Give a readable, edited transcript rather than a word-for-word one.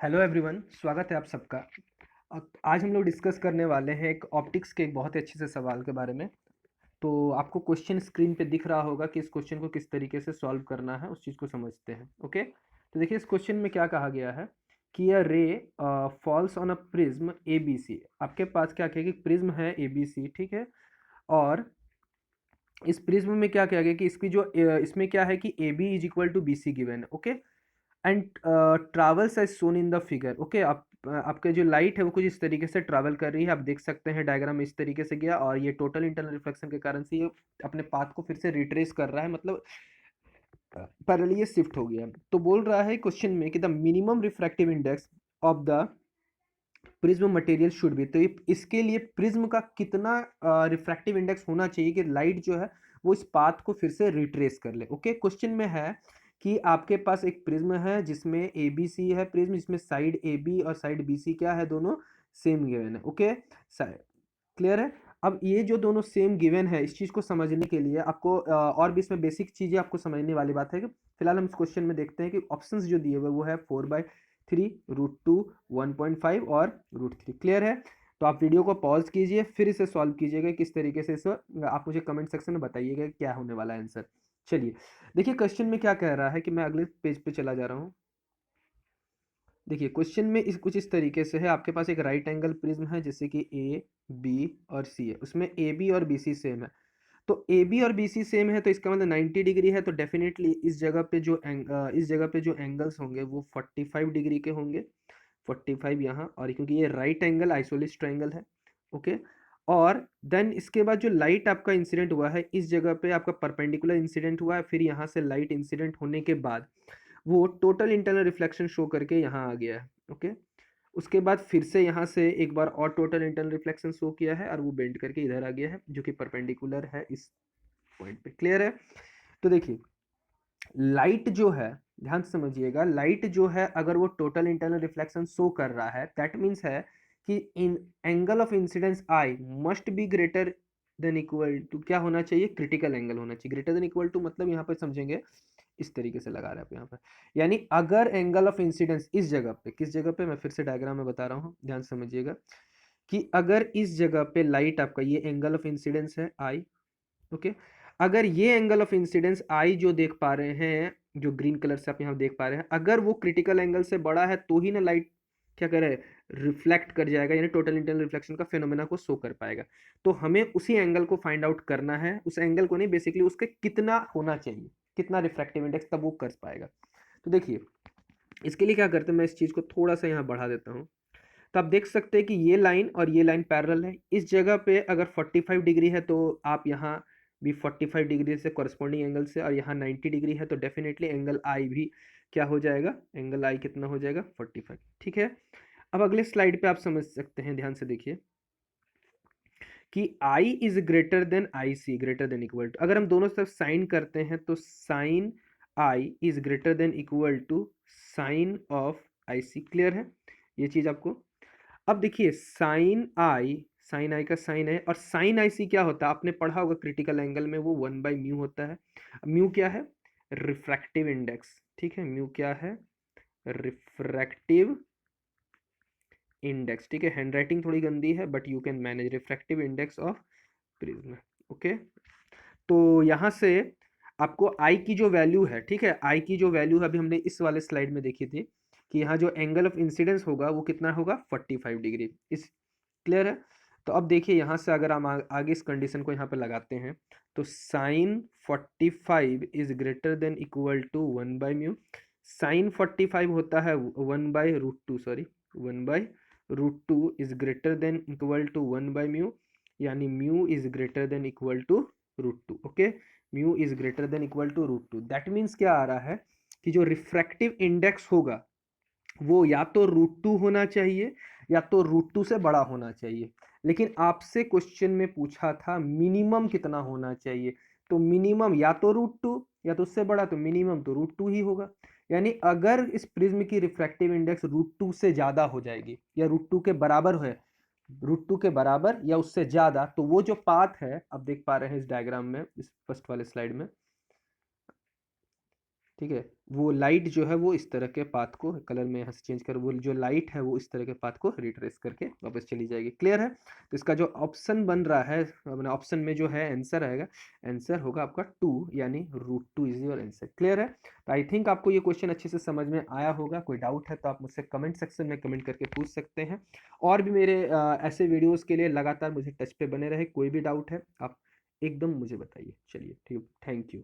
Hello everyone, स्वागत है आप सबका। आज हम लोग डिस्कस करने वाले हैं एक ऑप्टिक्स के एक बहुत ही अच्छे से सवाल के बारे में। तो आपको क्वेश्चन स्क्रीन पे दिख रहा होगा कि इस क्वेश्चन को किस तरीके से सॉल्व करना है, उस चीज़ को समझते हैं। ओके, तो देखिए इस क्वेश्चन में क्या कहा गया है कि a ray falls on a prism A B C. आपके पास क्या क्या कि प्रिज्म है ए बी सी, ठीक है। और इस प्रिज्म में क्या किया गया कि इसकी जो इसमें क्या है कि A B is equal to B C given है। Okay, and travels as shown in the figure. Okay, आप आपका जो लाइट है वो कुछ इस तरीके से ट्रैवल कर रही है। आप देख सकते हैं डायग्राम में इस तरीके से गया और ये टोटल इंटरनल रिफ्लेक्शन के कारण से ये अपने पाथ को फिर से रिट्रेस कर रहा है, मतलब पैरेलली ये शिफ्ट हो गया। तो बोल रहा है क्वेश्चन में कि the minimum refractive index of the prism material should be. तो ये इसके लिए प्रिज्म का कितना रिफ्रैक्टिव इंडेक्स होना चाहिए कि लाइट जो है वो इस पाथ को फिर से रिट्रेस कर ले। ओके, क्वेश्चन में है कि आपके पास एक प्रिज्म है जिसमें ए बी सी है प्रिज्म, जिसमें साइड ए बी और साइड बी सी क्या है, दोनों सेम गिवन है। ओके, क्लियर है। अब ये जो दोनों सेम गिवन है, इस चीज को समझने के लिए आपको और भी इसमें बेसिक चीजें आपको समझने वाली बात है कि फिलहाल हम इस क्वेश्चन में देखते हैं कि ऑप्शंस जो दिए हुए वो है 4/3, √2, 1.5 और √3। क्लियर है। तो आप वीडियो को पॉज कीजिए, फिर इसे सॉल्व कीजिएगा किस तरीके से। इसे आप मुझे कमेंट सेक्शन में बताइएगा क्या होने वाला है आंसर। चलिए देखिए क्वेश्चन में क्या कह रहा है कि मैं अगले पेज पे चला जा रहा हूँ। देखिए क्वेश्चन में कुछ इस तरीके से है। आपके पास एक राइट एंगल प्रिज्म है जैसे कि ए बी और सी है, उसमें ए बी और बी सी सेम है। तो ए बी और बी सी सेम है तो इसका मतलब 90 डिग्री है। तो डेफिनेटली इस जगह पे जो एंगल्स होंगे वो 45 डिग्री के होंगे। 45 यहाँ, और क्योंकि ये राइट एंगल आइसोलिस ट्रायंगल है। ओके, और देन इसके बाद जो लाइट आपका इंसिडेंट हुआ है इस जगह पे आपका परपेंडिकुलर इंसिडेंट हुआ है, फिर यहाँ से लाइट इंसिडेंट होने के बाद वो टोटल इंटरनल रिफ्लेक्शन शो करके यहाँ आ गया है। ओके, उसके बाद फिर से यहाँ से एक बार और टोटल इंटरनल रिफ्लेक्शन शो किया है और वो बेंड करके इधर आ गया है जो कि परपेंडिकुलर है इस पॉइंट पे। क्लियर है। तो देखिए लाइट जो है, ध्यान से समझिएगा, लाइट जो है अगर वो टोटल इंटरनल रिफ्लेक्शन शो कर रहा है दैट मीन्स है कि इन angle of incidence I must be greater than equal to क्या होना चाहिए, क्रिटिकल एंगल होना चाहिए। ग्रेटर देन इक्वल टू मतलब यहाँ पे समझेंगे इस तरीके से लगा रहे हैं आप यहाँ पे, यानी अगर एंगल ऑफ इंसिडेंस इस जगह पे, किस जगह पे, मैं फिर से डायग्राम में बता रहा हूँ, ध्यान से समझिएगा कि अगर इस जगह पे लाइट आपका ये एंगल ऑफ इंसिडेंस है आई। ओके, अगर ये एंगल ऑफ इंसिडेंस आई जो देख पा रहे हैं, जो ग्रीन कलर से आप यहाँ देख पा रहे हैं, अगर वो क्रिटिकल एंगल से बड़ा है तो ही ना लाइट क्या करे, रिफ्लेक्ट कर जाएगा, यानी टोटल इंटरनल रिफ्लेक्शन का फेनोमेना को शो कर पाएगा। तो हमें उसी एंगल को फाइंड आउट करना है, उस एंगल को नहीं, बेसिकली उसके कितना होना चाहिए, कितना रिफ्रैक्टिव इंडेक्स, तब वो कर पाएगा। तो देखिए इसके लिए क्या करते हैं, मैं इस चीज को थोड़ा सा यहाँ बढ़ा देता हूँ। तो आप देख सकते हैं कि ये लाइन और ये लाइन पैरेलल है। इस जगह पे अगर 45 डिग्री है तो आप यहाँ भी 45 डिग्री से कॉरस्पॉन्डिंग एंगल से, और यहाँ 90 डिग्री है तो डेफिनेटली एंगल आई भी क्या हो जाएगा, एंगल आई कितना हो जाएगा, 45। ठीक है। अब अगले स्लाइड पे आप समझ सकते हैं, ध्यान से देखिए कि I is greater than I C, greater than equal to, अगर हम दोनों तरफ साइन करते हैं तो sine I is greater than equal to sine of I C. Clear है ये चीज आपको। अब देखिए साइन आई का साइन है, और साइन आई सी क्या होता है, आपने पढ़ा होगा क्रिटिकल एंगल में, वो 1/म्यू होता है। म्यू क्या है, रिफ्रैक्टिव इंडेक्स। ठीक है, म्यू क्या है, रिफ्रैक्टिव इंडेक्स। ठीक है, हैंडराइटिंग थोड़ी गंदी है but you can manage, refractive index of prism. Okay, तो यहाँ से आपको आई की जो वैल्यू है, ठीक है, आई की जो वैल्यू है अभी हमने इस वाले स्लाइड में देखी थी कि यहाँ जो एंगल ऑफ इंसिडेंस होगा वो कितना होगा, 45 डिग्री। इस क्लियर है। तो अब देखिए यहाँ से अगर हम आगे इस कंडीशन को यहाँ पे लगाते हैं तो sine 45 is greater than equal to 1/म्यू। साइन 45 होता है 1/√2, sorry 1/√2 is greater than equal to 1/म्यू, यानी mu is greater than equal to √2। Okay, mu is greater than equal to √2। That means क्या आ रहा है कि जो रिफ्रैक्टिव इंडेक्स होगा वो या तो √2 होना चाहिए या तो √2 से बड़ा होना चाहिए। लेकिन आपसे क्वेश्चन में पूछा था मिनिमम कितना होना चाहिए, तो मिनिमम या तो √2 या तो उससे बड़ा, तो मिनिमम तो √2 ही होगा। यानी अगर इस प्रिज्म की रिफ्रैक्टिव इंडेक्स √2 से ज्यादा हो जाएगी या √2 के बराबर है, √2 के बराबर या उससे ज्यादा, तो वो जो पाथ है आप देख पा रहे हैं इस डायग्राम में, इस फर्स्ट वाले स्लाइड में, ठीक है, वो लाइट जो है वो इस तरह के पाथ को कलर में यहाँ से चेंज कर, वो जो लाइट है वो इस तरह के पाथ को रिट्रेस करके वापस चली जाएगी। क्लियर है? तो इसका जो ऑप्शन बन रहा है, मैंने ऑप्शन में जो है आंसर आएगा, आंसर होगा आपका 2, यानी √2 इज योर आंसर। क्लियर है? तो आई थिंक आपको ये क्वेश्चन अच्छे से समझ में आया होगा। कोई डाउट है तो आप मुझसे कमेंट सेक्शन में कमेंट करके पूछ सकते हैं। और भी मेरे ऐसे वीडियोज़ के लिए लगातार मुझे टच पे बने रहे। कोई भी डाउट है आप एकदम मुझे बताइए। चलिए ठीक, थैंक यू।